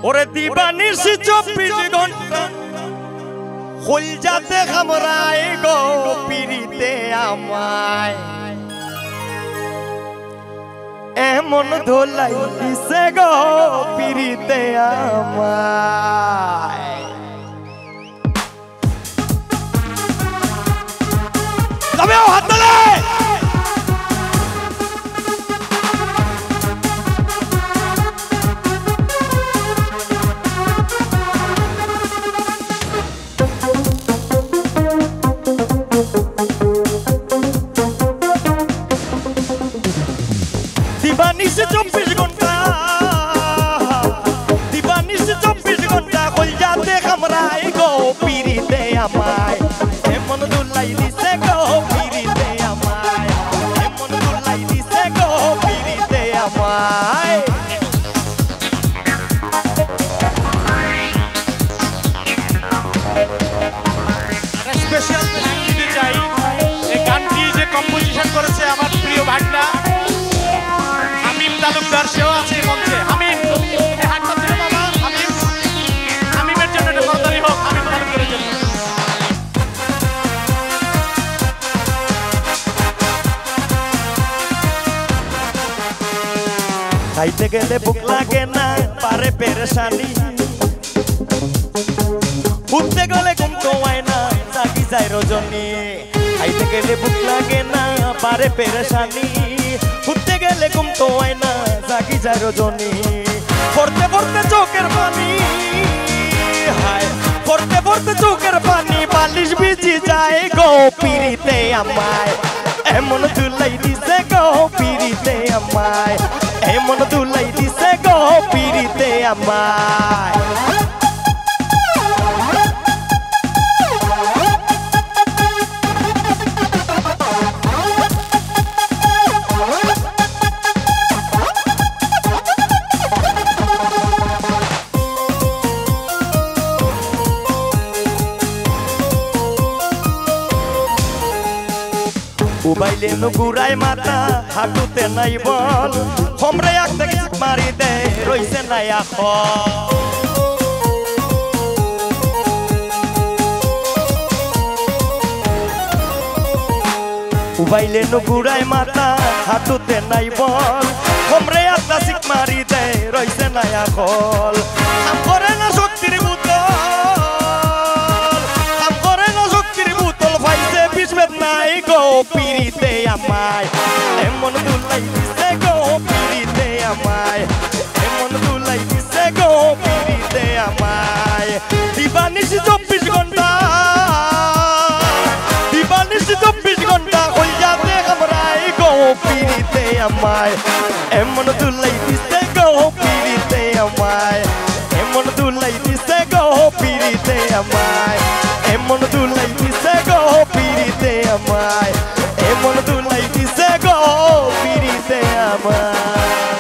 ওরে দিবানিশি 24 ঘন্টা হল যাতে খামরাই গো পিরিতে আমায় এমন ধোলাই দিছে গো পিরিতে আমায় তবে হাত তোলে দিবানিশি 24 ঘন্টা দিবানিশি 24 ঘন্টা কল যাতে খামরাই গো পিরিতে আমায় এমন দুলাই দিছে গো পিরিতে আমায় এমন দুলাই দিছে গো পিরিতে আমায় স্পেশাল থ্যাঙ্ক দিতে চাই এই গানটি যে কম্পোজিশন করেছে আমার প্রিয় ভাগনা আমিন তালুকদার, সেও আছে মঞ্চে। আমিন হাতটা দিলে বাবা, আমিন আমিনের জন্য একটা করতালি হোক, আমিন তালুকদারের জন্য। খাইতে গেলে বুক লাগে না পারে পেরেশানি উঠতে গেলে ঘুম তো হয় না জাগি যায় রজনী খাইতে গেলে বুক লাগে না পারে পেরেশানি উঠতে গেলে ঘুম তো হয় না জাগি যায় রজনী পড়তে পড়তে চোখের পানি হায় পড়তে পড়তে চোখের পানি বালিশ ভিজি যায় গো পিরিতে আমায় এমন দুলাই দিছে গো পিরিতে আমায় এমন দুলাই দিছে গো পিরিতে আমায় উবাইলে নুগুরাই মাথা হাঁটুতে নাই বল hombre একটা কিক মারি দে রইছে নাই এখন উবাইলে নুগুরাই মাথা হাঁটুতে নাই বল hombre একটা কিক মারি দে রইছে নাই এখন কাম করে না শক্তির বুতল কাম করে না শক্তির বুতল ভাইছে বিস্বেদ নাই গো পিরিতে আমায় এমন দুলাই দিছে গো পিরিতে আমায় এমন দুলাই দিছে গো পিরিতে আমায় দিবানিশি 24 ঘন্টা দিবানিশি 24 ঘন্টা হল যাতে খামরাই গো পিরিতে আমায় এমন দুলাই দিছে গো পিরিতে আমায় এমন দুলাই দিছে গো পিরিতে আমায় এমন দুলাই দিছে গো পিরিতে আমায় এমন দুলাই দিছে গো পিরিতে আমায়